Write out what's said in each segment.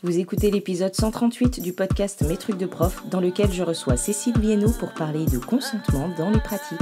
Vous écoutez l'épisode 138 du podcast Mes trucs de prof, dans lequel je reçois Cécile Viennot pour parler de consentement dans les pratiques.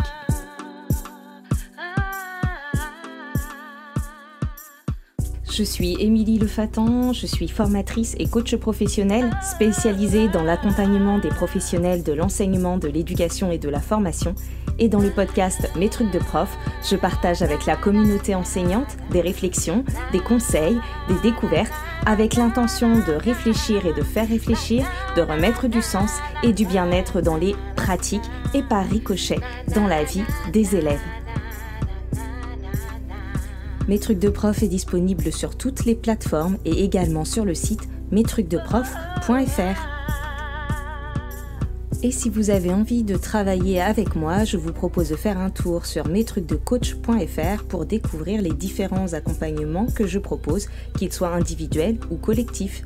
Je suis Émilie Lefatan, je suis formatrice et coach professionnelle spécialisée dans l'accompagnement des professionnels de l'enseignement, de l'éducation et de la formation. Et dans le podcast Mes trucs de prof, je partage avec la communauté enseignante des réflexions, des conseils, des découvertes, avec l'intention de réfléchir et de faire réfléchir, de remettre du sens et du bien-être dans les pratiques et par ricochet dans la vie des élèves. Mes trucs de prof est disponible sur toutes les plateformes et également sur le site mestrucsdeprof.fr. Et si vous avez envie de travailler avec moi, je vous propose de faire un tour sur mestrucsdecoach.fr pour découvrir les différents accompagnements que je propose, qu'ils soient individuels ou collectifs.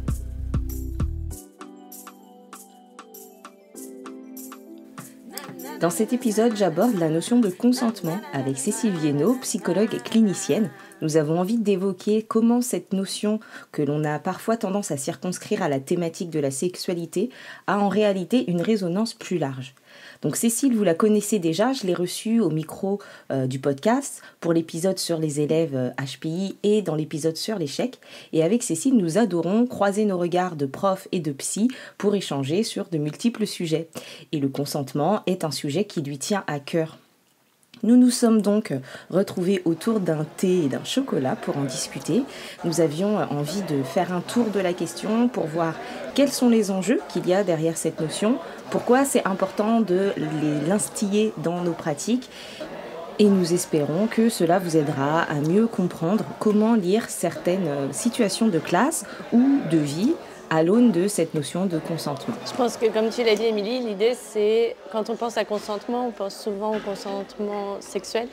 Dans cet épisode, j'aborde la notion de consentement avec Cécile Viennot, psychologue et clinicienne. Nous avons envie d'évoquer comment cette notion, que l'on a parfois tendance à circonscrire à la thématique de la sexualité, a en réalité une résonance plus large. Donc Cécile, vous la connaissez déjà, je l'ai reçue au micro du podcast pour l'épisode sur les élèves HPI et dans l'épisode sur l'échec. Et avec Cécile, nous adorons croiser nos regards de prof et de psy pour échanger sur de multiples sujets. Et le consentement est un sujet qui lui tient à cœur. Nous nous sommes donc retrouvés autour d'un thé et d'un chocolat pour en discuter. Nous avions envie de faire un tour de la question pour voir quels sont les enjeux qu'il y a derrière cette notion, pourquoi c'est important de l'instiller dans nos pratiques. Et nous espérons que cela vous aidera à mieux comprendre comment lire certaines situations de classe ou de vie à l'aune de cette notion de consentement. Je pense que, comme tu l'as dit, Émilie, l'idée, c'est, quand on pense à consentement, on pense souvent au consentement sexuel.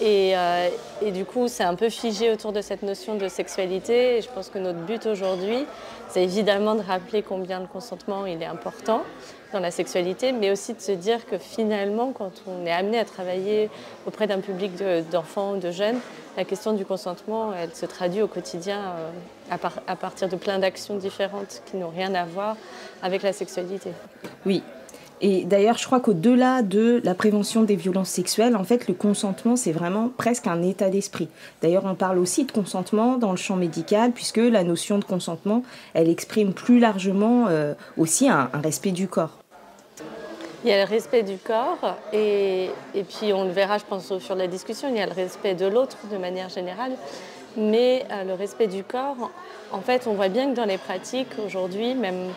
Et du coup, c'est un peu figé autour de cette notion de sexualité. Et je pense que notre but aujourd'hui, c'est évidemment de rappeler combien le consentement il est important dans la sexualité, mais aussi de se dire que finalement, quand on est amené à travailler auprès d'un public d'enfants ou de jeunes, la question du consentement, elle se traduit au quotidien à partir de plein d'actions différentes qui n'ont rien à voir avec la sexualité. Oui. Et d'ailleurs, je crois qu'au-delà de la prévention des violences sexuelles, en fait, le consentement, c'est vraiment presque un état d'esprit. D'ailleurs, on parle aussi de consentement dans le champ médical, puisque la notion de consentement, elle exprime plus largement aussi un respect du corps. Il y a le respect du corps et puis on le verra, je pense, au fur et à la discussion, il y a le respect de l'autre de manière générale. Mais le respect du corps, en fait, on voit bien que dans les pratiques aujourd'hui, même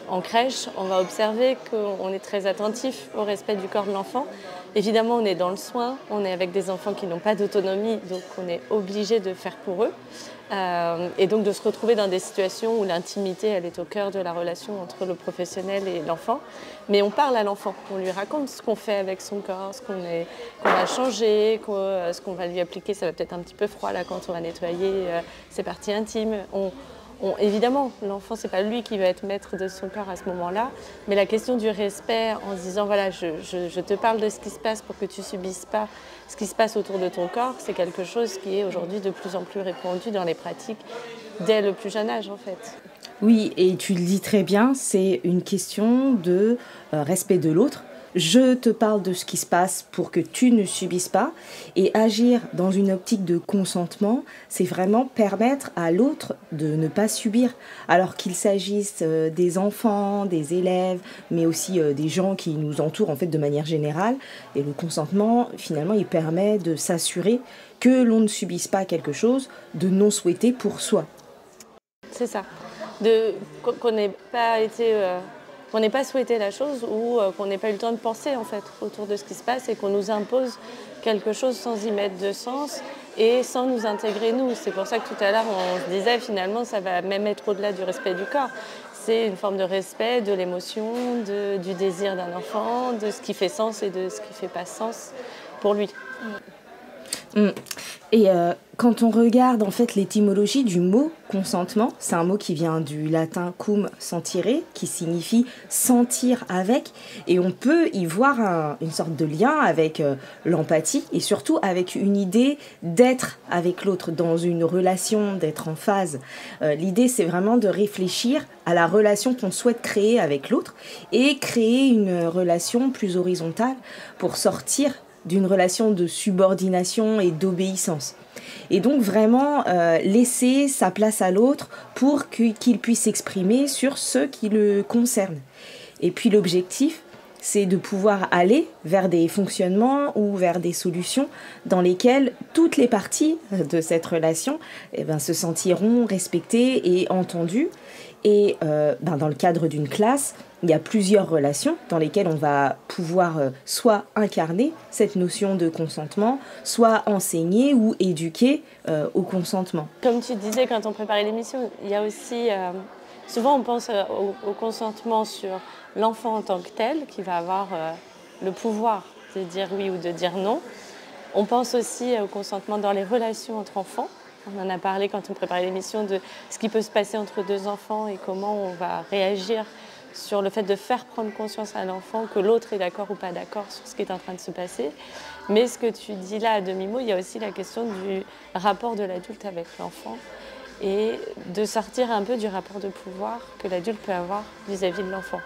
en crèche, on va observer qu'on est très attentif au respect du corps de l'enfant. Évidemment, on est dans le soin, on est avec des enfants qui n'ont pas d'autonomie, donc on est obligé de faire pour eux. Et donc de se retrouver dans des situations où l'intimité, elle est au cœur de la relation entre le professionnel et l'enfant. Mais on parle à l'enfant, on lui raconte ce qu'on fait avec son corps, ce qu'on va changer, ce qu'on va lui appliquer. Ça va peut-être un petit peu froid là quand on va nettoyer ses parties intimes. Évidemment, l'enfant, c'est pas lui qui va être maître de son corps à ce moment-là, mais la question du respect en se disant, voilà, je te parle de ce qui se passe pour que tu subisses pas ce qui se passe autour de ton corps, c'est quelque chose qui est aujourd'hui de plus en plus répandu dans les pratiques dès le plus jeune âge, en fait. Oui, et tu le dis très bien, c'est une question de respect de l'autre. Je te parle de ce qui se passe pour que tu ne subisses pas. Et agir dans une optique de consentement, c'est vraiment permettre à l'autre de ne pas subir. Alors qu'il s'agisse des enfants, des élèves, mais aussi des gens qui nous entourent en fait de manière générale. Et le consentement, finalement, il permet de s'assurer que l'on ne subisse pas quelque chose de non souhaité pour soi. C'est ça. Qu'on n'ait pas été... qu'on n'ait pas souhaité la chose ou qu'on n'ait pas eu le temps de penser en fait autour de ce qui se passe et qu'on nous impose quelque chose sans y mettre de sens et sans nous intégrer nous. C'est pour ça que tout à l'heure on se disait finalement ça va même être au-delà du respect du corps. C'est une forme de respect de l'émotion, du désir d'un enfant, de ce qui fait sens et de ce qui ne fait pas sens pour lui. Mm. Et quand on regarde en fait l'étymologie du mot consentement, c'est un mot qui vient du latin cum sentire, qui signifie sentir avec, et on peut y voir une sorte de lien avec l'empathie et surtout avec une idée d'être avec l'autre dans une relation, d'être en phase. L'idée c'est vraiment de réfléchir à la relation qu'on souhaite créer avec l'autre et créer une relation plus horizontale pour sortir d'une relation de subordination et d'obéissance. Et donc vraiment laisser sa place à l'autre pour qu'il puisse s'exprimer sur ce qui le concerne. Et puis l'objectif, c'est de pouvoir aller vers des fonctionnements ou vers des solutions dans lesquelles toutes les parties de cette relation se sentiront respectées et entendues. Et dans le cadre d'une classe, il y a plusieurs relations dans lesquelles on va pouvoir soit incarner cette notion de consentement, soit enseigner ou éduquer au consentement. Comme tu disais quand on préparait l'émission, il y a aussi... souvent on pense au consentement sur l'enfant en tant que tel, qui va avoir le pouvoir de dire oui ou de dire non. On pense aussi au consentement dans les relations entre enfants. On en a parlé quand on préparait l'émission de ce qui peut se passer entre deux enfants et comment on va réagir sur le fait de faire prendre conscience à l'enfant que l'autre est d'accord ou pas d'accord sur ce qui est en train de se passer. Mais ce que tu dis là à demi-mot, il y a aussi la question du rapport de l'adulte avec l'enfant et de sortir un peu du rapport de pouvoir que l'adulte peut avoir vis-à-vis de l'enfant.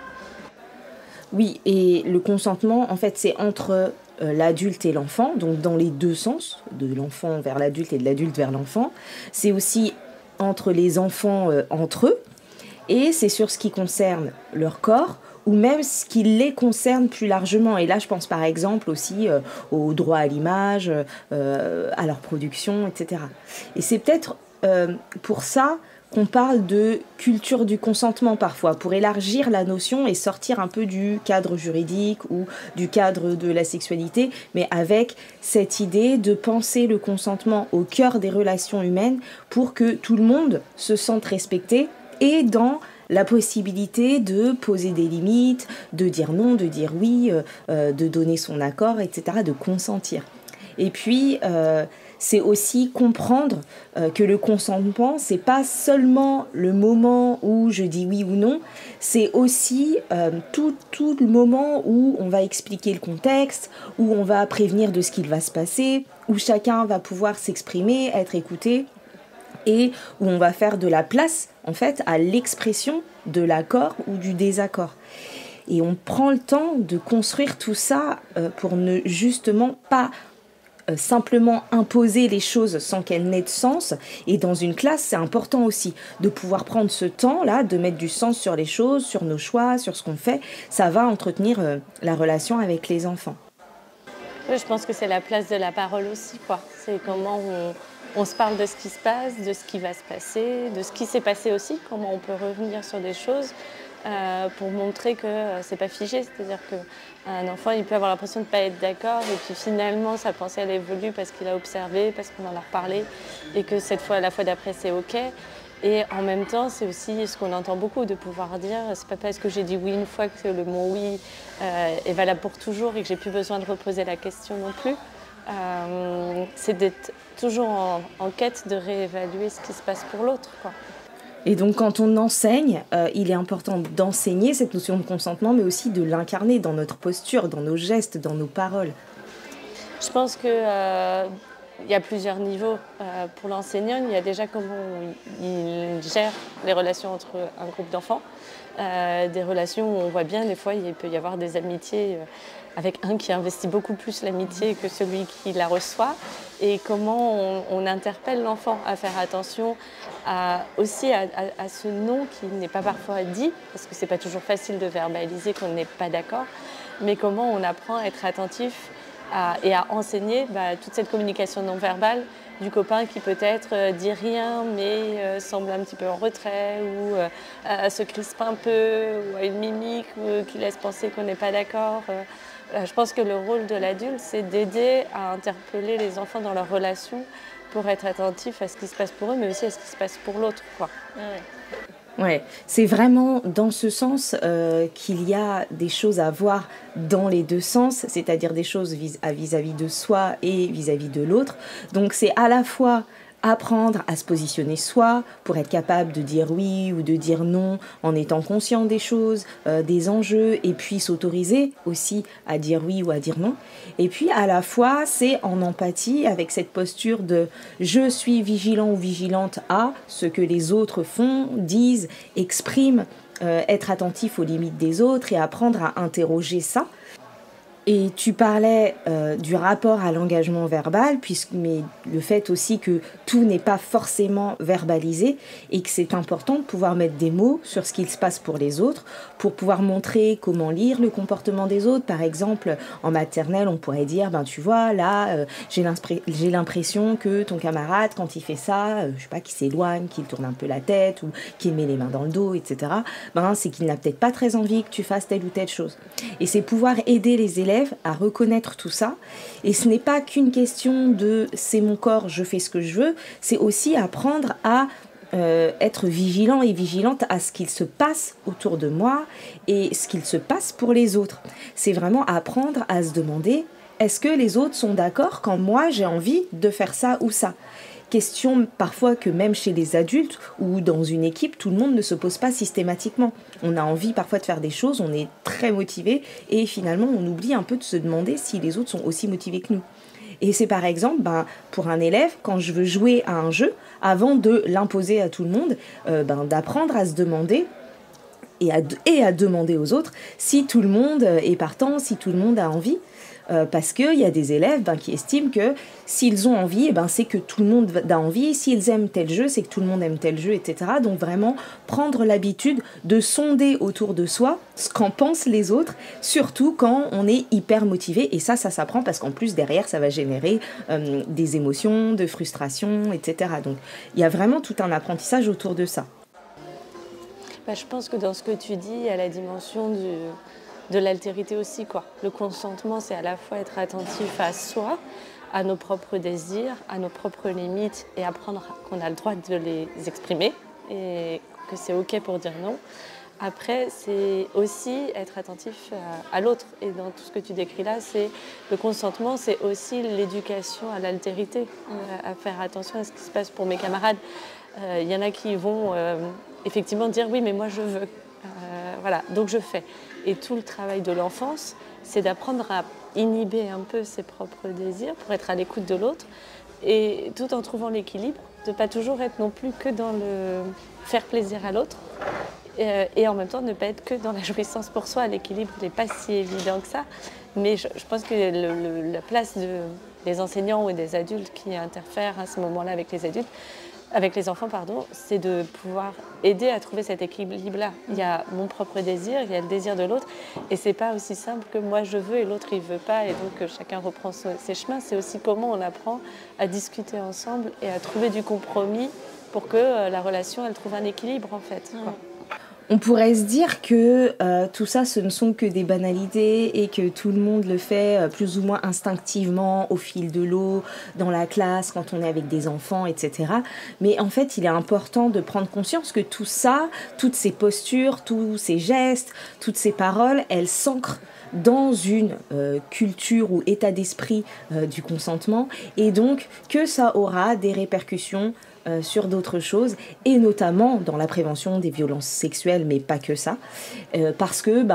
Oui, et le consentement, en fait, c'est entre l'adulte et l'enfant, donc dans les deux sens, de l'enfant vers l'adulte et de l'adulte vers l'enfant. C'est aussi entre les enfants entre eux, et c'est sur ce qui concerne leur corps, ou même ce qui les concerne plus largement. Et là, je pense par exemple aussi au droit à l'image, à leur production, etc. Et c'est peut-être pour ça qu'on parle de culture du consentement parfois, pour élargir la notion et sortir un peu du cadre juridique ou du cadre de la sexualité, mais avec cette idée de penser le consentement au cœur des relations humaines pour que tout le monde se sente respecté et dans la possibilité de poser des limites, de dire non, de dire oui, de donner son accord, etc., de consentir. Et puis, c'est aussi comprendre que le consentement, c'est pas seulement le moment où je dis oui ou non, c'est aussi tout le moment où on va expliquer le contexte, où on va prévenir de ce qu'il va se passer, où chacun va pouvoir s'exprimer, être écouté, et où on va faire de la place, en fait, à l'expression de l'accord ou du désaccord. Et on prend le temps de construire tout ça pour ne justement pas simplement imposer les choses sans qu'elles n'aient de sens. Et dans une classe, c'est important aussi de pouvoir prendre ce temps-là, de mettre du sens sur les choses, sur nos choix, sur ce qu'on fait. Ça va entretenir la relation avec les enfants. Oui, je pense que c'est la place de la parole aussi, quoi. C'est comment on se parle de ce qui se passe, de ce qui va se passer, de ce qui s'est passé aussi, comment on peut revenir sur des choses pour montrer que c'est pas figé. C'est-à-dire qu'un enfant, il peut avoir l'impression de ne pas être d'accord et puis finalement, sa pensée, elle évolue parce qu'il a observé, parce qu'on en a reparlé et que cette fois, la fois d'après, c'est OK. Et en même temps, c'est aussi ce qu'on entend beaucoup, de pouvoir dire c'est pas parce que j'ai dit oui une fois que le mot oui est valable pour toujours et que j'ai plus besoin de reposer la question non plus. C'est d'être toujours en quête de réévaluer ce qui se passe pour l'autre, quoi. Et donc quand on enseigne, il est important d'enseigner cette notion de consentement, mais aussi de l'incarner dans notre posture, dans nos gestes, dans nos paroles. Je pense que il y a plusieurs niveaux pour l'enseignant. Il y a déjà comment il gère les relations entre un groupe d'enfants. Des relations où on voit bien, des fois, il peut y avoir des amitiés avec un qui investit beaucoup plus l'amitié que celui qui la reçoit. Et comment on interpelle l'enfant à faire attention aussi à ce non qui n'est pas parfois dit, parce que c'est pas toujours facile de verbaliser qu'on n'est pas d'accord, mais comment on apprend à être attentif et à enseigner toute cette communication non verbale du copain qui peut-être dit rien mais semble un petit peu en retrait ou se crispe un peu ou a une mimique ou qui laisse penser qu'on n'est pas d'accord. Je pense que le rôle de l'adulte, c'est d'aider à interpeller les enfants dans leurs relations pour être attentif à ce qui se passe pour eux mais aussi à ce qui se passe pour l'autre, quoi. Ouais. Ouais, c'est vraiment dans ce sens qu'il y a des choses à voir dans les deux sens, c'est-à-dire des choses vis-à-vis de soi et vis-à-vis de l'autre. Donc c'est à la fois apprendre à se positionner soi pour être capable de dire oui ou de dire non en étant conscient des choses, des enjeux, et puis s'autoriser aussi à dire oui ou à dire non. Et puis à la fois c'est en empathie avec cette posture de je suis vigilant ou vigilante à ce que les autres font, disent, expriment, être attentif aux limites des autres et apprendre à interroger ça. Et tu parlais du rapport à l'engagement verbal, mais le fait aussi que tout n'est pas forcément verbalisé et que c'est important de pouvoir mettre des mots sur ce qu'il se passe pour les autres, pour pouvoir montrer comment lire le comportement des autres. Par exemple, en maternelle, on pourrait dire, ben tu vois, là, j'ai l'impression que ton camarade, quand il fait ça, je sais pas, qu'il s'éloigne, qu'il tourne un peu la tête ou qu'il met les mains dans le dos, etc., ben, c'est qu'il n'a peut-être pas très envie que tu fasses telle ou telle chose. Et c'est pouvoir aider les élèves à reconnaître tout ça. Et ce n'est pas qu'une question de c'est mon corps, je fais ce que je veux, c'est aussi apprendre à être vigilant et vigilante à ce qu'il se passe autour de moi et ce qu'il se passe pour les autres. C'est vraiment apprendre à se demander est-ce que les autres sont d'accord quand moi j'ai envie de faire ça ou ça ? Question parfois que même chez les adultes ou dans une équipe, tout le monde ne se pose pas systématiquement. On a envie parfois de faire des choses, on est très motivé et finalement on oublie un peu de se demander si les autres sont aussi motivés que nous. Et c'est par exemple, pour un élève, quand je veux jouer à un jeu, avant de l'imposer à tout le monde, d'apprendre à se demander et à demander aux autres si tout le monde est partant, si tout le monde a envie. Parce qu'il y a des élèves qui estiment que s'ils ont envie, c'est que tout le monde a envie. S'ils aiment tel jeu, c'est que tout le monde aime tel jeu, etc. Donc vraiment prendre l'habitude de sonder autour de soi ce qu'en pensent les autres, surtout quand on est hyper motivé. Et ça s'apprend parce qu'en plus, derrière, ça va générer des émotions, de frustration, etc. Donc il y a vraiment tout un apprentissage autour de ça. Je pense que dans ce que tu dis, il y a la dimension de l'altérité aussi, quoi. Le consentement, c'est à la fois être attentif à soi, à nos propres désirs, à nos propres limites et apprendre qu'on a le droit de les exprimer et que c'est OK pour dire non. Après, c'est aussi être attentif à l'autre. Et dans tout ce que tu décris là, c'est le consentement, c'est aussi l'éducation à l'altérité, à faire attention à ce qui se passe pour mes camarades. Il y en a qui vont effectivement dire oui, mais moi je veux. Voilà, donc je fais. Et tout le travail de l'enfance, c'est d'apprendre à inhiber un peu ses propres désirs pour être à l'écoute de l'autre et tout en trouvant l'équilibre, de ne pas toujours être non plus que dans le faire plaisir à l'autre et en même temps ne pas être que dans la jouissance pour soi. L'équilibre n'est pas si évident que ça, mais je pense que la place des enseignants ou des adultes qui interfèrent à ce moment-là avec les enfants, c'est de pouvoir aider à trouver cet équilibre-là. Il y a mon propre désir, il y a le désir de l'autre, et c'est pas aussi simple que moi je veux et l'autre il veut pas, et donc chacun reprend ses chemins. C'est aussi comment on apprend à discuter ensemble et à trouver du compromis pour que la relation elle trouve un équilibre en fait. Quoi. On pourrait se dire que tout ça, ce ne sont que des banalités et que tout le monde le fait plus ou moins instinctivement, au fil de l'eau, dans la classe, quand on est avec des enfants, etc. Mais en fait, il est important de prendre conscience que tout ça, toutes ces postures, tous ces gestes, toutes ces paroles, elles s'ancrent dans une culture ou état d'esprit du consentement et donc que ça aura des répercussions sur d'autres choses et notamment dans la prévention des violences sexuelles, mais pas que ça, parce que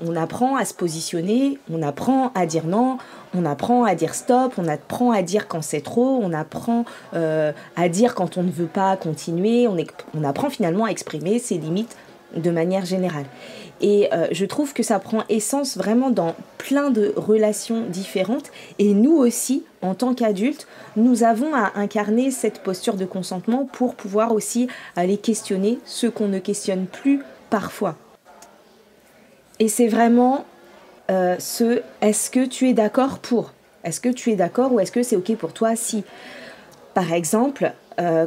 on apprend à se positionner, on apprend à dire non, on apprend à dire stop, on apprend à dire quand c'est trop, on apprend à dire quand on ne veut pas continuer, on apprend finalement à exprimer ses limites de manière générale. Et je trouve que ça prend essence vraiment dans plein de relations différentes. Et nous aussi, en tant qu'adultes, nous avons à incarner cette posture de consentement pour pouvoir aussi aller questionner ce qu'on ne questionne plus parfois. Et c'est vraiment est-ce que tu es d'accord pour ? Est-ce que tu es d'accord ou est-ce que c'est OK pour toi si, par exemple,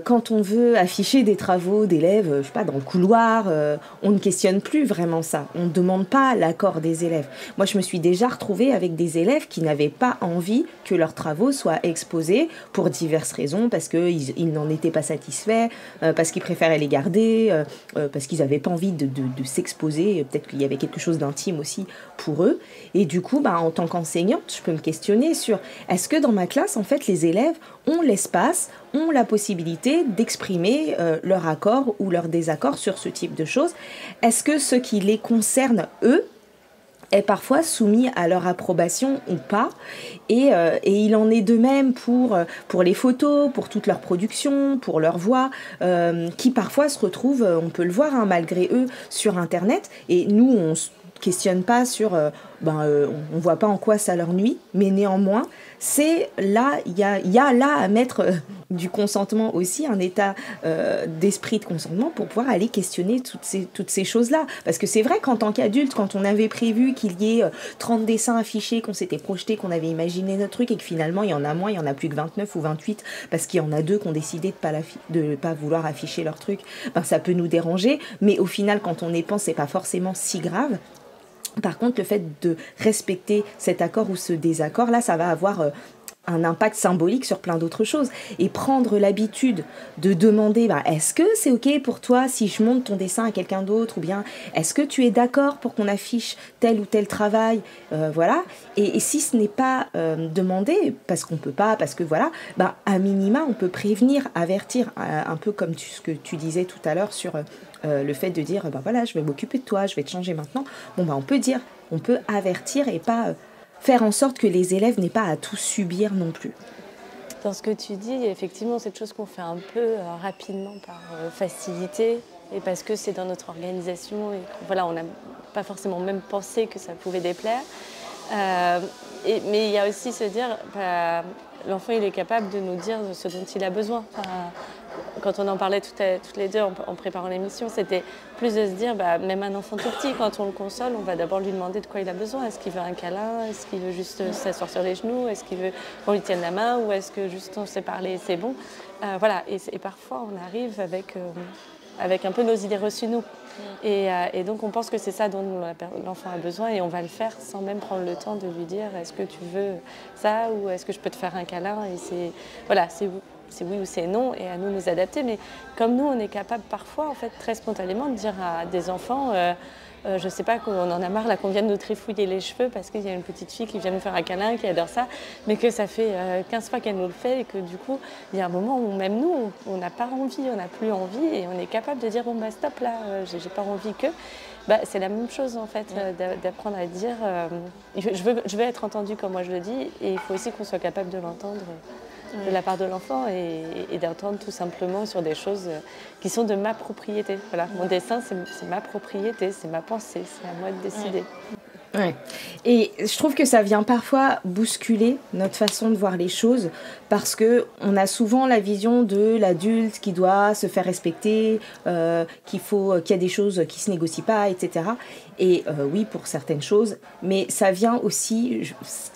quand on veut afficher des travaux d'élèves, je sais pas, dans le couloir, on ne questionne plus vraiment ça. On ne demande pas l'accord des élèves. Moi, je me suis déjà retrouvée avec des élèves qui n'avaient pas envie que leurs travaux soient exposés pour diverses raisons, parce qu'ils n'en étaient pas satisfaits, parce qu'ils préféraient les garder, parce qu'ils n'avaient pas envie de s'exposer. Peut-être qu'il y avait quelque chose d'intime aussi pour eux. Et du coup, en tant qu'enseignante, je peux me questionner sur est-ce que dans ma classe, en fait, les élèves ont l'espace, ont la possibilité d'exprimer leur accord ou leur désaccord sur ce type de choses. Est-ce que ce qui les concerne, eux, est parfois soumis à leur approbation ou pas, et il en est de même pour les photos, pour toute leur production, pour leur voix, qui parfois se retrouvent, on peut le voir, malgré eux, sur Internet, et nous, on se questionne pas sur, on voit pas en quoi ça leur nuit, mais néanmoins, c'est là, il y a là à mettre du consentement aussi, un état d'esprit de consentement pour pouvoir aller questionner toutes ces choses-là. Parce que c'est vrai qu'en tant qu'adulte, quand on avait prévu qu'il y ait 30 dessins affichés, qu'on s'était projeté, qu'on avait imaginé notre truc, et que finalement il y en a moins, il y en a plus que 29 ou 28, parce qu'il y en a 2 qui ont décidé de pas vouloir afficher leur truc, ça peut nous déranger, mais au final, quand on y pense, c'est pas forcément si grave. Par contre, le fait de respecter cet accord ou ce désaccord, là, ça va avoir un impact symbolique sur plein d'autres choses. Et prendre l'habitude de demander, est-ce que c'est OK pour toi si je montre ton dessin à quelqu'un d'autre, ou bien est-ce que tu es d'accord pour qu'on affiche tel ou tel travail, voilà. Et si ce n'est pas demandé, parce qu'on peut pas, parce que voilà, à minima, on peut prévenir, avertir, un peu comme ce que tu disais tout à l'heure sur le fait de dire, voilà, je vais m'occuper de toi, je vais te changer maintenant. On peut dire, on peut avertir et pas faire en sorte que les élèves n'aient pas à tout subir non plus. Dans ce que tu dis, effectivement, cette chose qu'on fait un peu rapidement par facilité, et parce que c'est dans notre organisation, et voilà, on n'a pas forcément même pensé que ça pouvait déplaire. Mais il y a aussi se dire, l'enfant il est capable de nous dire ce dont il a besoin. Quand on en parlait toutes les deux en préparant l'émission, c'était plus de se dire, même un enfant tout petit, quand on le console, on va d'abord lui demander de quoi il a besoin. Est-ce qu'il veut un câlin? Est-ce qu'il veut juste s'asseoir sur les genoux? Est-ce qu'il veut qu'on lui tienne la main? Ou est-ce que juste on sait parler et c'est bon? Voilà. Et parfois, on arrive avec un peu nos idées reçues, nous. Et donc, on pense que c'est ça dont l'enfant a besoin, et on va le faire sans même prendre le temps de lui dire est-ce que tu veux ça, ou est-ce que je peux te faire un câlin? Et c'est oui ou c'est non, et à nous nous adapter. Mais comme nous, on est capable parfois, en fait, très spontanément, de dire à des enfants je sais pas, qu'on en a marre là, qu'on vienne nous trifouiller les cheveux parce qu'il y a une petite fille qui vient nous faire un câlin, qui adore ça, mais que ça fait 15 fois qu'elle nous le fait, et que du coup, il y a un moment où même nous, on n'a pas envie, on n'a plus envie, et on est capable de dire stop là, j'ai pas envie que... c'est la même chose en fait, d'apprendre à dire je veux être entendu comme moi je le dis, et il faut aussi qu'on soit capable de l'entendre de la part de l'enfant, et d'entendre tout simplement sur des choses qui sont de ma propriété. Voilà, mon dessin, c'est ma propriété, c'est ma pensée, c'est à moi de décider. Ouais. Et je trouve que ça vient parfois bousculer notre façon de voir les choses, parce qu'on a souvent la vision de l'adulte qui doit se faire respecter, qu'il y a des choses qui ne se négocient pas, etc. Et oui, pour certaines choses, mais ça vient aussi,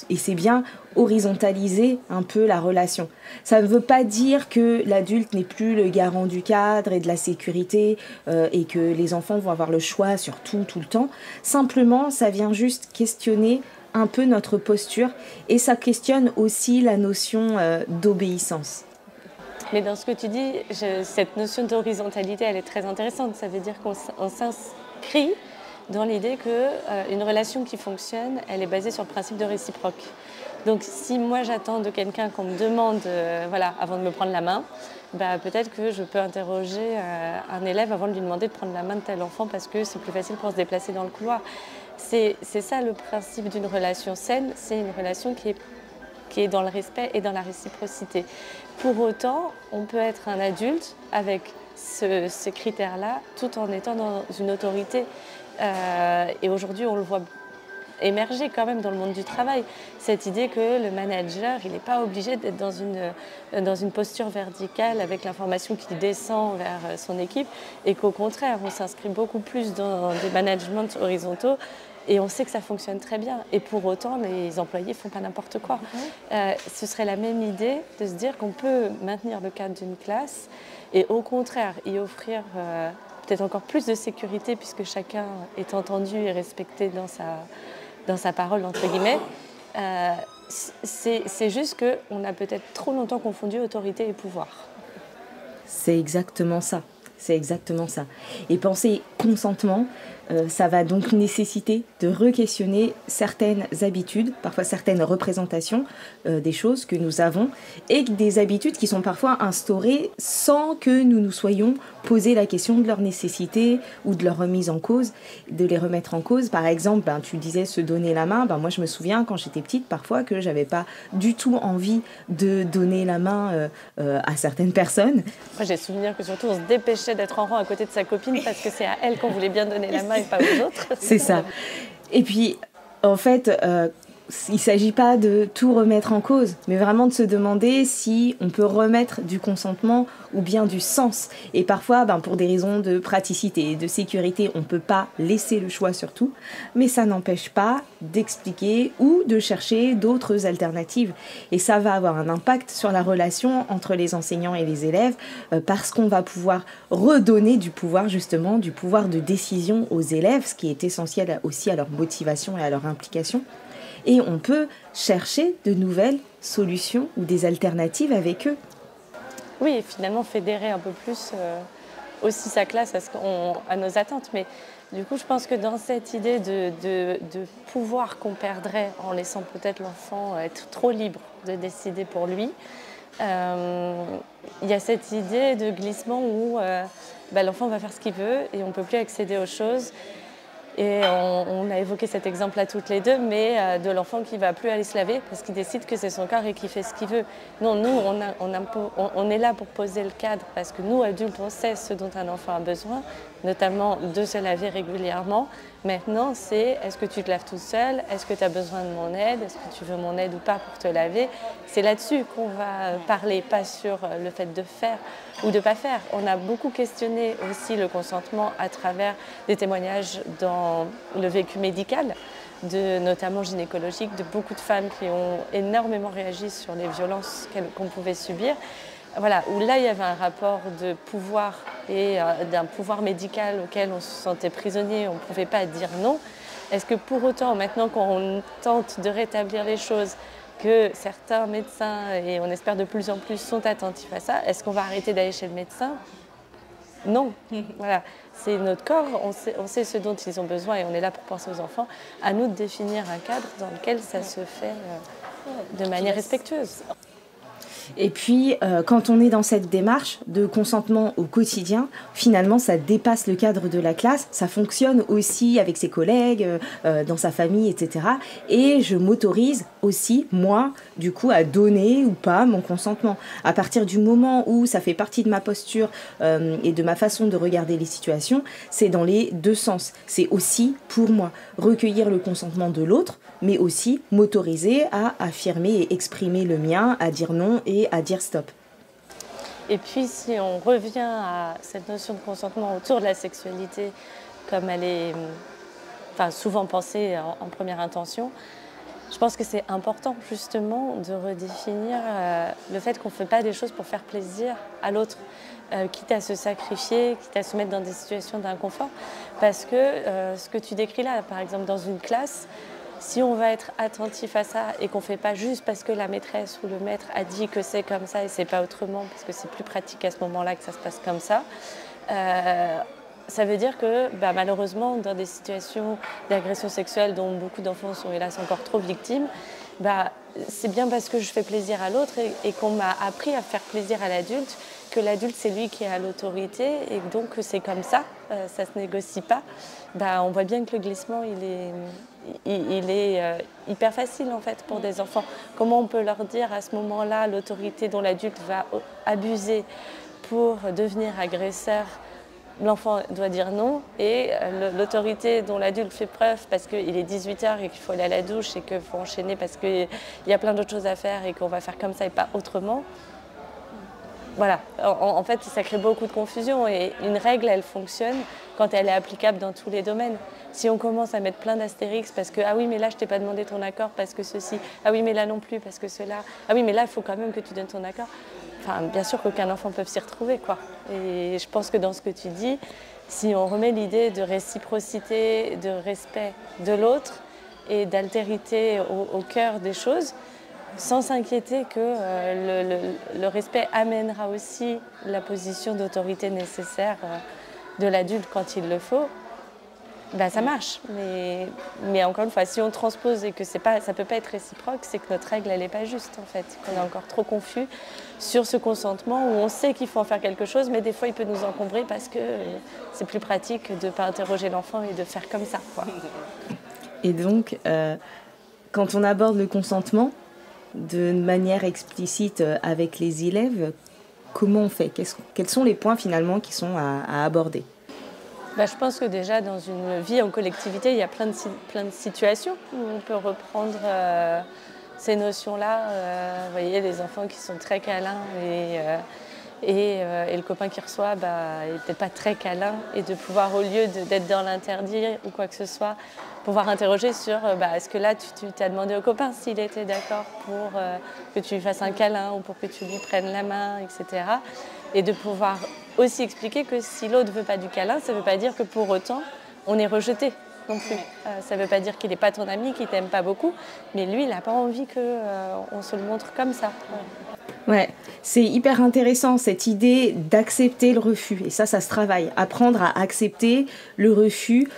et c'est bien, horizontaliser un peu la relation. Ça ne veut pas dire que l'adulte n'est plus le garant du cadre et de la sécurité, et que les enfants vont avoir le choix sur tout le temps. Simplement, ça vient juste questionner un peu notre posture, et ça questionne aussi la notion d'obéissance. Mais dans ce que tu dis, cette notion d'horizontalité, elle est très intéressante. Ça veut dire qu'on s'inscrit dans l'idée qu'une relation qui fonctionne, elle est basée sur le principe de réciproque. Donc si moi j'attends de quelqu'un qu'on me demande, avant de me prendre la main, peut-être que je peux interroger un élève avant de lui demander de prendre la main de tel enfant, parce que c'est plus facile pour se déplacer dans le couloir. C'est ça le principe d'une relation saine, c'est une relation qui est dans le respect et dans la réciprocité. Pour autant, on peut être un adulte avec ce critère-là, tout en étant dans une autorité. Et aujourd'hui, on le voit émerger quand même dans le monde du travail, cette idée que le manager, il n'est pas obligé d'être dans une posture verticale avec l'information qui descend vers son équipe, et qu'au contraire, on s'inscrit beaucoup plus dans des managements horizontaux, Et on sait que ça fonctionne très bien. Et pour autant, les employés ne font pas n'importe quoi. Ce serait la même idée de se dire qu'on peut maintenir le cadre d'une classe et au contraire y offrir peut-être encore plus de sécurité puisque chacun est entendu et respecté dans sa parole, entre guillemets. C'est juste qu'on a peut-être trop longtemps confondu autorité et pouvoir. C'est exactement ça. C'est exactement ça. Et penser consentement, ça va donc nécessiter de re-questionner certaines habitudes, parfois certaines représentations des choses que nous avons, et des habitudes qui sont parfois instaurées sans que nous nous soyons posé la question de leur nécessité ou de leur remise en cause, de les remettre en cause. Par exemple, tu disais se donner la main. Moi, je me souviens quand j'étais petite parfois que j'avais pas du tout envie de donner la main à certaines personnes. Moi, j'ai souvenir que surtout on se dépêchait d'être en rang à côté de sa copine parce que c'est à elle qu'on voulait bien donner la main et pas aux autres. C'est ça. Et puis, en fait, il ne s'agit pas de tout remettre en cause, mais vraiment de se demander si on peut remettre du consentement ou bien du sens. Et parfois, pour des raisons de praticité et de sécurité, on ne peut pas laisser le choix sur tout, mais ça n'empêche pas d'expliquer ou de chercher d'autres alternatives. Et ça va avoir un impact sur la relation entre les enseignants et les élèves, parce qu'on va pouvoir redonner du pouvoir, justement, du pouvoir de décision aux élèves, ce qui est essentiel aussi à leur motivation et à leur implication. Et on peut chercher de nouvelles solutions ou des alternatives avec eux. Oui, et finalement fédérer un peu plus aussi sa classe à nos attentes. Mais du coup, je pense que dans cette idée de pouvoir qu'on perdrait en laissant peut-être l'enfant être trop libre de décider pour lui, il y a cette idée de glissement où l'enfant va faire ce qu'il veut et on ne peut plus accéder aux choses. Et on a évoqué cet exemple-là toutes les deux, mais de l'enfant qui ne va plus aller se laver parce qu'il décide que c'est son corps et qu'il fait ce qu'il veut. Non, nous, on est là pour poser le cadre parce que nous, adultes, on sait ce dont un enfant a besoin, notamment de se laver régulièrement. Maintenant, c'est est-ce que tu te laves tout seul? Est-ce que tu as besoin de mon aide? Est-ce que tu veux mon aide ou pas pour te laver? C'est là-dessus qu'on va parler, pas sur le fait de faire ou de ne pas faire. On a beaucoup questionné aussi le consentement à travers des témoignages dans le vécu médical, notamment gynécologique, de beaucoup de femmes qui ont énormément réagi sur les violences qu'on pouvait subir. Voilà, où là, il y avait un rapport de pouvoir et d'un pouvoir médical auquel on se sentait prisonnier, on ne pouvait pas dire non. Est-ce que pour autant, maintenant qu'on tente de rétablir les choses, que certains médecins, et on espère de plus en plus, sont attentifs à ça, est-ce qu'on va arrêter d'aller chez le médecin? Non, voilà, c'est notre corps, on sait ce dont ils ont besoin et on est là pour penser aux enfants. À nous de définir un cadre dans lequel ça se fait de manière respectueuse. Et puis, quand on est dans cette démarche de consentement au quotidien, finalement, ça dépasse le cadre de la classe, ça fonctionne aussi avec ses collègues, dans sa famille, etc. Et je m'autorise aussi, moi, du coup, à donner ou pas mon consentement. À partir du moment où ça fait partie de ma posture et de ma façon de regarder les situations, c'est dans les deux sens. C'est aussi, pour moi, recueillir le consentement de l'autre, mais aussi m'autoriser à affirmer et exprimer le mien, à dire non et à dire stop. Et puis si on revient à cette notion de consentement autour de la sexualité, comme elle est souvent pensée en première intention, je pense que c'est important justement de redéfinir le fait qu'on ne fait pas des choses pour faire plaisir à l'autre, quitte à se sacrifier, quitte à se mettre dans des situations d'inconfort. Parce que ce que tu décris là, par exemple dans une classe, si on va être attentif à ça et qu'on ne fait pas juste parce que la maîtresse ou le maître a dit que c'est comme ça et c'est pas autrement, parce que c'est plus pratique à ce moment-là que ça se passe comme ça, ça veut dire que malheureusement, dans des situations d'agression sexuelle dont beaucoup d'enfants sont hélas encore trop victimes, c'est bien parce que je fais plaisir à l'autre et qu'on m'a appris à faire plaisir à l'adulte que l'adulte c'est lui qui a l'autorité et donc c'est comme ça, ça se négocie pas. On voit bien que le glissement il est hyper facile en fait pour des enfants. Comment on peut leur dire à ce moment-là l'autorité dont l'adulte va abuser pour devenir agresseur? L'enfant doit dire non et l'autorité dont l'adulte fait preuve parce qu'il est 18h et qu'il faut aller à la douche et qu'il faut enchaîner parce qu'il y a plein d'autres choses à faire et qu'on va faire comme ça et pas autrement. Voilà, en fait ça crée beaucoup de confusion et une règle elle fonctionne quand elle est applicable dans tous les domaines. Si on commence à mettre plein d'astérix parce que « Ah oui, mais là, je t'ai pas demandé ton accord parce que ceci. Ah oui, mais là non plus parce que cela. Ah oui, mais là, il faut quand même que tu donnes ton accord. » Enfin, bien sûr qu'aucun enfant peut s'y retrouver, quoi. Et je pense que dans ce que tu dis, si on remet l'idée de réciprocité, de respect de l'autre et d'altérité au cœur des choses, sans s'inquiéter que le respect amènera aussi la position d'autorité nécessaire de l'adulte quand il le faut, ben ça marche. Mais encore une fois, si on transpose et que ça ne peut pas être réciproque, c'est que notre règle, elle n'est pas juste, en fait. Qu'on est encore trop confus sur ce consentement où on sait qu'il faut en faire quelque chose, mais des fois, il peut nous encombrer parce que c'est plus pratique de ne pas interroger l'enfant et de faire comme ça, quoi. Et donc, quand on aborde le consentement de manière explicite avec les élèves, comment on fait? Quels sont les points finalement qui sont à aborder? Je pense que déjà dans une vie en collectivité, il y a plein de situations où on peut reprendre ces notions-là. Vous voyez, les enfants qui sont très câlins et le copain qui reçoit n'est peut-être pas très câlin, et de pouvoir, au lieu d'être dans l'interdit ou quoi que ce soit, pouvoir interroger sur est-ce que là tu t'as demandé au copain s'il était d'accord pour que tu lui fasses un câlin ou pour que tu lui prennes la main, etc. Et de pouvoir aussi expliquer que si l'autre ne veut pas du câlin, ça ne veut pas dire que pour autant on est rejeté non plus. Ça ne veut pas dire qu'il n'est pas ton ami, qu'il ne t'aime pas beaucoup, mais lui il n'a pas envie qu'on se le montre comme ça. Ouais, c'est hyper intéressant cette idée d'accepter le refus. Et ça se travaille. Apprendre à accepter le refus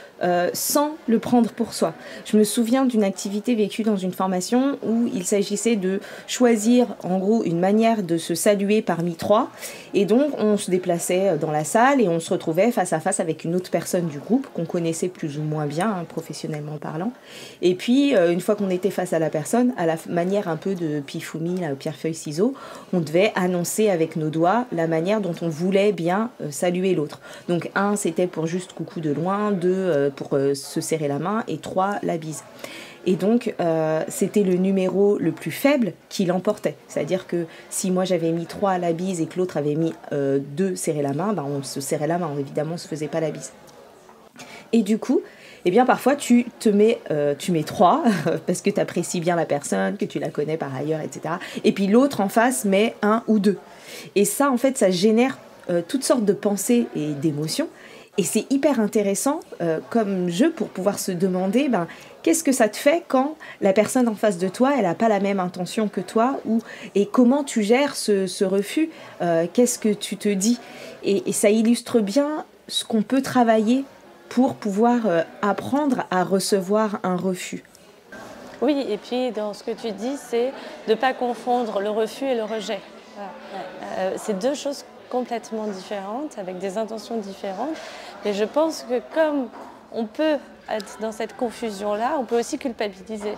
sans le prendre pour soi. Je me souviens d'une activité vécue dans une formation où il s'agissait de choisir en gros une manière de se saluer parmi 3. Et donc on se déplaçait dans la salle et on se retrouvait face à face avec une autre personne du groupe qu'on connaissait plus ou moins bien, hein, professionnellement parlant. Et puis une fois qu'on était face à la personne, à la manière un peu de Pifumi, là, pierre-feuille-ciseaux, on devait annoncer avec nos doigts la manière dont on voulait bien saluer l'autre. Donc 1, c'était pour juste coucou de loin, 2, pour se serrer la main, et 3, la bise. Et donc, c'était le numéro le plus faible qui l'emportait. C'est-à-dire que si moi j'avais mis 3 à la bise et que l'autre avait mis 2 serrer la main, on se serrait la main, évidemment on ne se faisait pas la bise. Et du coup, eh bien parfois tu mets 3 parce que tu apprécies bien la personne, que tu la connais par ailleurs, etc. Et puis l'autre en face met 1 ou 2. Et ça, en fait, ça génère toutes sortes de pensées et d'émotions. Et c'est hyper intéressant comme jeu pour pouvoir se demander qu'est-ce que ça te fait quand la personne en face de toi, elle n'a pas la même intention que toi, et comment tu gères ce refus, qu'est-ce que tu te dis, et ça illustre bien ce qu'on peut travailler pour pouvoir apprendre à recevoir un refus. Oui, et puis dans ce que tu dis, c'est de ne pas confondre le refus et le rejet. Voilà. C'est deux choses complètement différentes, avec des intentions différentes. Et je pense que comme on peut être dans cette confusion-là, on peut aussi culpabiliser.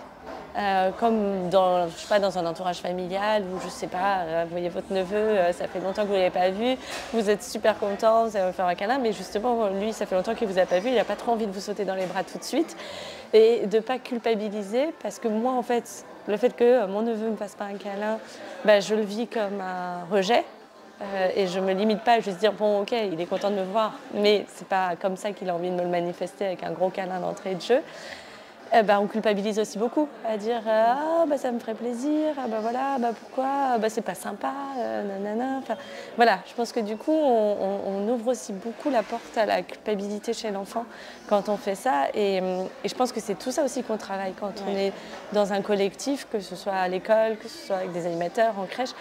Comme dans un entourage familial où, je sais pas, vous voyez votre neveu, ça fait longtemps que vous ne l'avez pas vu, vous êtes super content, vous allez faire un câlin, mais justement, lui, ça fait longtemps qu'il ne vous a pas vu, il n'a pas trop envie de vous sauter dans les bras tout de suite. Et de ne pas culpabiliser, parce que moi, en fait, le fait que mon neveu ne me fasse pas un câlin, je le vis comme un rejet. Et je ne me limite pas à juste dire bon ok, il est content de me voir, mais c'est pas comme ça qu'il a envie de me le manifester avec un gros câlin d'entrée de jeu. On culpabilise aussi beaucoup à dire ça me ferait plaisir, voilà, pourquoi, c'est pas sympa, nanana. Enfin, voilà, je pense que du coup on ouvre aussi beaucoup la porte à la culpabilité chez l'enfant quand on fait ça, et je pense que c'est tout ça aussi qu'on travaille quand on est dans un collectif, que ce soit à l'école, que ce soit avec des animateurs en crèche.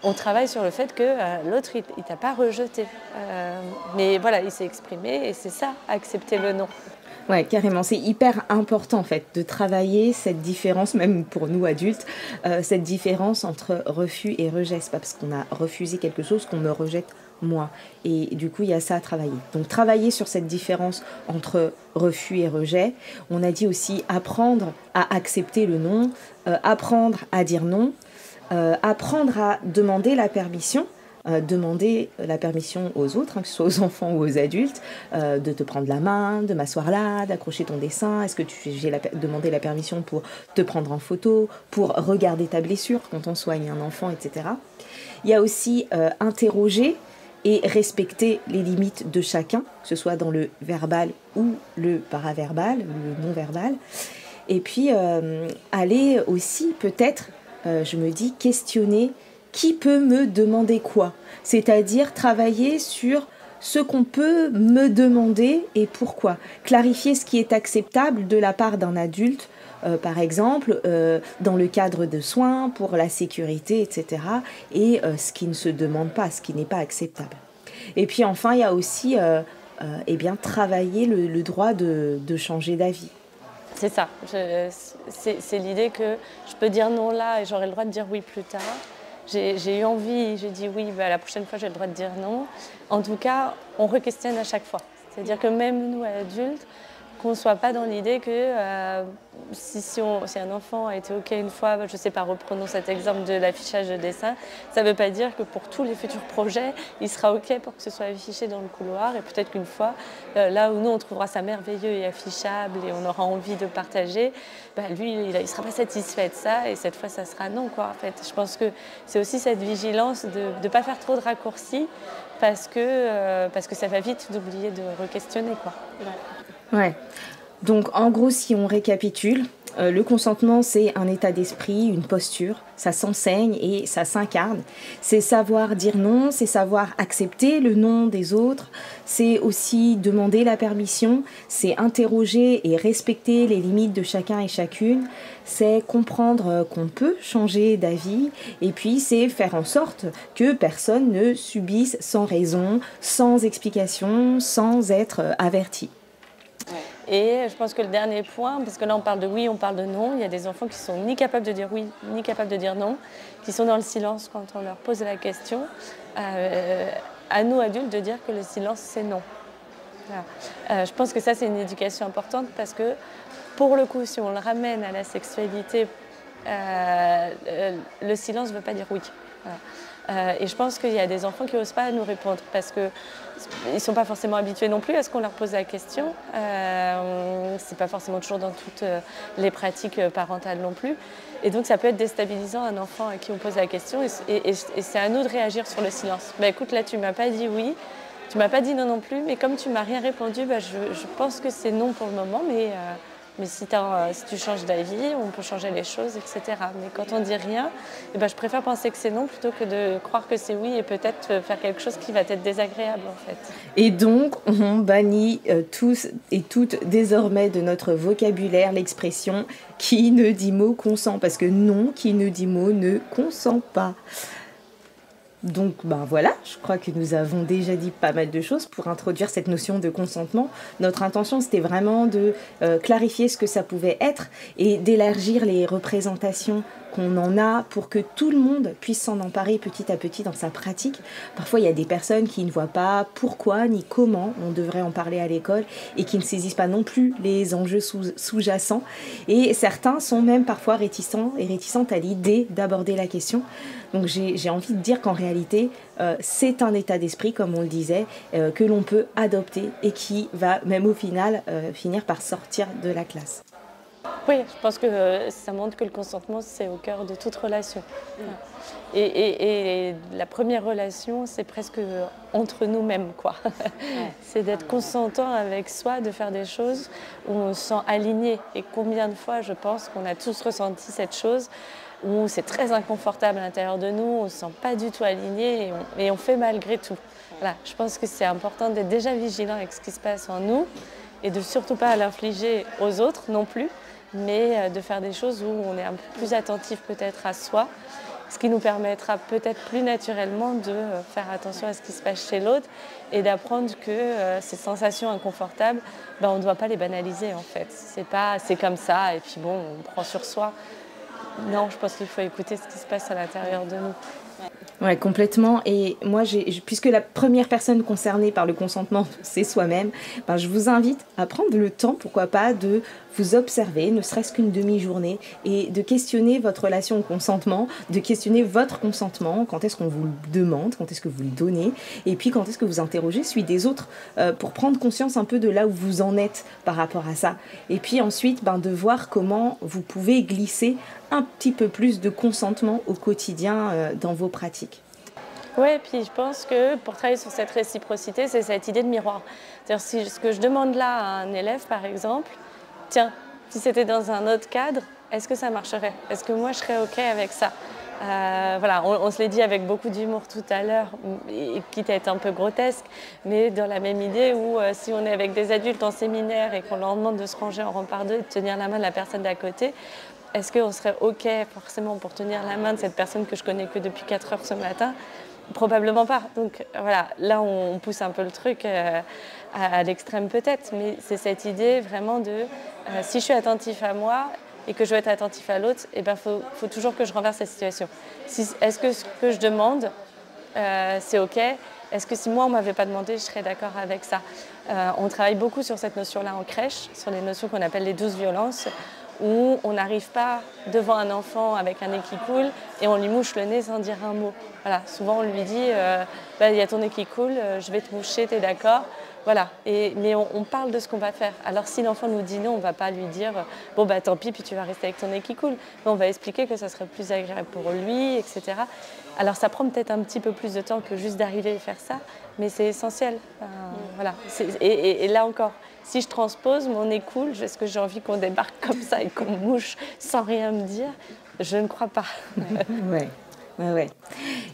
On travaille sur le fait que l'autre, il t'a pas rejeté. Mais voilà, il s'est exprimé, et c'est ça, accepter le non. Ouais, carrément. C'est hyper important, en fait, de travailler cette différence, même pour nous adultes, cette différence entre refus et rejet. C'est pas parce qu'on a refusé quelque chose qu'on me rejette moi. Et du coup, il y a ça à travailler. Donc, travailler sur cette différence entre refus et rejet. On a dit aussi apprendre à accepter le non, apprendre à dire non, apprendre à demander la permission aux autres, que ce soit aux enfants ou aux adultes, de te prendre la main, de m'asseoir là, d'accrocher ton dessin. Est-ce que j'ai demandé la permission pour te prendre en photo, pour regarder ta blessure quand on soigne un enfant, etc. Il y a aussi interroger et respecter les limites de chacun, que ce soit dans le verbal ou le paraverbal, le non-verbal. Et puis aller aussi peut-être, je me dis, questionner qui peut me demander quoi. C'est-à-dire travailler sur ce qu'on peut me demander et pourquoi. Clarifier ce qui est acceptable de la part d'un adulte, par exemple, dans le cadre de soins, pour la sécurité, etc. Et ce qui ne se demande pas, ce qui n'est pas acceptable. Et puis enfin, il y a aussi travailler le droit de changer d'avis. C'est ça. C'est l'idée que je peux dire non là et j'aurai le droit de dire oui plus tard. J'ai eu envie, j'ai dit oui, la prochaine fois j'ai le droit de dire non. En tout cas, on re-questionne à chaque fois. C'est-à-dire que même nous, adultes, qu'on ne soit pas dans l'idée que si un enfant a été OK une fois, je ne sais pas, reprenons cet exemple de l'affichage de dessin, ça ne veut pas dire que pour tous les futurs projets, il sera OK pour que ce soit affiché dans le couloir. Et peut-être qu'une fois, là où nous, on trouvera ça merveilleux et affichable et on aura envie de partager, lui, il ne sera pas satisfait de ça et cette fois, ça sera non, quoi, en fait. Je pense que c'est aussi cette vigilance de ne pas faire trop de raccourcis parce que ça va vite d'oublier de re-questionner, quoi. Ouais. Donc en gros, si on récapitule, le consentement, c'est un état d'esprit, une posture, ça s'enseigne et ça s'incarne. C'est savoir dire non, c'est savoir accepter le non des autres, c'est aussi demander la permission, c'est interroger et respecter les limites de chacun et chacune, c'est comprendre qu'on peut changer d'avis et puis c'est faire en sorte que personne ne subisse sans raison, sans explication, sans être averti. Et je pense que le dernier point, parce que là on parle de oui, on parle de non, il y a des enfants qui sont ni capables de dire oui, ni capables de dire non, qui sont dans le silence quand on leur pose la question. À nous adultes de dire que le silence c'est non. Voilà. Je pense que ça c'est une éducation importante parce que pour le coup, si on le ramène à la sexualité, le silence ne veut pas dire oui. Voilà. Et je pense qu'il y a des enfants qui n'osent pas nous répondre parce qu'ils ne sont pas forcément habitués non plus à ce qu'on leur pose la question. Ce n'est pas forcément toujours dans toutes les pratiques parentales non plus. Et donc ça peut être déstabilisant un enfant à qui on pose la question et c'est à nous de réagir sur le silence. Écoute, là tu ne m'as pas dit oui, tu ne m'as pas dit non non plus, mais comme tu ne m'as rien répondu, je pense que c'est non pour le moment, mais si tu changes d'avis, on peut changer les choses, etc. Mais quand on dit rien, je préfère penser que c'est non plutôt que de croire que c'est oui et peut-être faire quelque chose qui va être désagréable en fait. Et donc, on bannit tous et toutes désormais de notre vocabulaire l'expression « qui ne dit mot consent » parce que non, qui ne dit mot ne consent pas. Donc voilà, je crois que nous avons déjà dit pas mal de choses pour introduire cette notion de consentement. Notre intention, c'était vraiment de clarifier ce que ça pouvait être et d'élargir les représentations qu'on en a pour que tout le monde puisse s'en emparer petit à petit dans sa pratique. Parfois, il y a des personnes qui ne voient pas pourquoi ni comment on devrait en parler à l'école et qui ne saisissent pas non plus les enjeux sous-jacents. Et certains sont même parfois réticents et réticentes à l'idée d'aborder la question. Donc j'ai envie de dire qu'en réalité, c'est un état d'esprit, comme on le disait, que l'on peut adopter et qui va même au final finir par sortir de la classe. Oui, je pense que ça montre que le consentement, c'est au cœur de toute relation. Et la première relation, c'est presque entre nous-mêmes, quoi. C'est d'être consentant avec soi, de faire des choses où on se sent aligné. Et combien de fois, je pense qu'on a tous ressenti cette chose où c'est très inconfortable à l'intérieur de nous, on ne se sent pas du tout aligné et on fait malgré tout. Voilà, je pense que c'est important d'être déjà vigilant avec ce qui se passe en nous et de surtout pas l'infliger aux autres non plus, mais de faire des choses où on est un peu plus attentif peut-être à soi, ce qui nous permettra peut-être plus naturellement de faire attention à ce qui se passe chez l'autre et d'apprendre que ces sensations inconfortables, on ne doit pas les banaliser en fait. C'est comme ça et puis bon, on prend sur soi. Non, je pense qu'il faut écouter ce qui se passe à l'intérieur de nous. Ouais, complètement. Et moi, puisque la première personne concernée par le consentement, c'est soi-même, je vous invite à prendre le temps, pourquoi pas, de vous observer, ne serait-ce qu'une demi-journée, et de questionner votre relation au consentement, de questionner votre consentement, quand est-ce qu'on vous le demande, quand est-ce que vous le donnez, et puis quand est-ce que vous interrogez celui des autres, pour prendre conscience un peu de là où vous en êtes par rapport à ça. Et puis ensuite, de voir comment vous pouvez glisser un petit peu plus de consentement au quotidien dans vos pratiques. Ouais, puis je pense que pour travailler sur cette réciprocité, c'est cette idée de miroir. C'est-à-dire si ce que je demande là à un élève, par exemple, tiens, si c'était dans un autre cadre, est-ce que ça marcherait? Est-ce que moi je serais OK avec ça? Voilà, on se l'est dit avec beaucoup d'humour tout à l'heure, quitte à être un peu grotesque, mais dans la même idée où si on est avec des adultes en séminaire et qu'on leur demande de se ranger en rang par deux et de tenir la main de la personne d'à côté, est-ce qu'on serait OK forcément pour tenir la main de cette personne que je connais que depuis 4 heures ce matin? Probablement pas. Donc voilà, là on pousse un peu le truc à l'extrême peut-être, mais c'est cette idée vraiment de si je suis attentif à moi et que je veux être attentif à l'autre, il faut toujours que je renverse la situation. Est-ce que ce que je demande, c'est OK? Est-ce que si moi on ne m'avait pas demandé, je serais d'accord avec ça? On travaille beaucoup sur cette notion-là en crèche, sur les notions qu'on appelle les 12 violences, où on n'arrive pas devant un enfant avec un nez qui coule et on lui mouche le nez sans dire un mot. Voilà, souvent on lui dit il y a ton nez qui coule, je vais te moucher, t'es d'accord? Voilà. Mais on parle de ce qu'on va faire. Alors si l'enfant nous dit non, on ne va pas lui dire bon bah tant pis, puis tu vas rester avec ton nez qui coule. Mais on va expliquer que ça serait plus agréable pour lui, etc. Alors ça prend peut-être un petit peu plus de temps que juste d'arriver et faire ça, mais c'est essentiel. Voilà. Et là encore, si je transpose, mon nez coule, est-ce que j'ai envie qu'on débarque comme ça et qu'on me mouche sans rien me dire? Je ne crois pas. Ouais.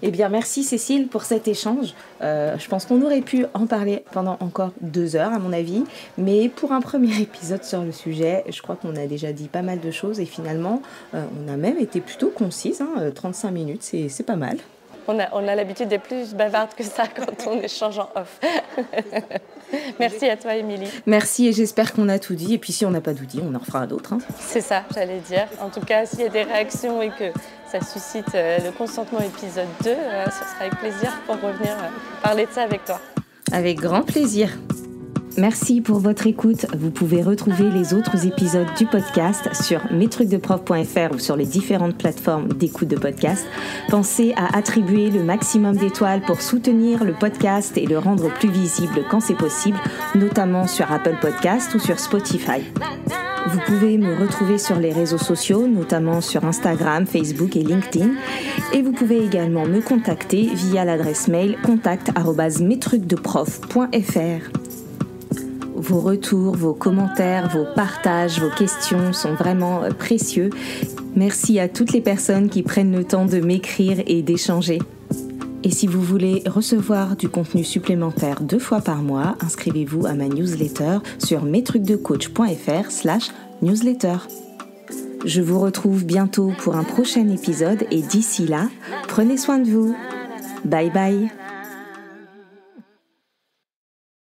Eh bien, merci Cécile pour cet échange. Je pense qu'on aurait pu en parler pendant encore 2 heures, à mon avis. Mais pour un premier épisode sur le sujet, je crois qu'on a déjà dit pas mal de choses. Et finalement, on a même été plutôt concise. 35 minutes, c'est pas mal. On a l'habitude d'être plus bavarde que ça quand on échange en off. Merci à toi, Émilie. Merci et j'espère qu'on a tout dit. Et puis si on n'a pas tout dit, on en refera d'autres. C'est ça, j'allais dire. En tout cas, s'il y a des réactions et que ça suscite le consentement épisode 2, ce sera avec plaisir pour revenir parler de ça avec toi. Avec grand plaisir. Merci pour votre écoute. Vous pouvez retrouver les autres épisodes du podcast sur mestrucsdeprof.fr ou sur les différentes plateformes d'écoute de podcast. Pensez à attribuer le maximum d'étoiles pour soutenir le podcast et le rendre plus visible quand c'est possible, notamment sur Apple Podcast ou sur Spotify. Vous pouvez me retrouver sur les réseaux sociaux, notamment sur Instagram, Facebook et LinkedIn. Et vous pouvez également me contacter via l'adresse mail contact@mestrucsdeprof.fr. Vos retours, vos commentaires, vos partages, vos questions sont vraiment précieux. Merci à toutes les personnes qui prennent le temps de m'écrire et d'échanger. Et si vous voulez recevoir du contenu supplémentaire 2 fois par mois, inscrivez-vous à ma newsletter sur mestrucsdecoach.fr/newsletter. Je vous retrouve bientôt pour un prochain épisode et d'ici là, prenez soin de vous. Bye bye.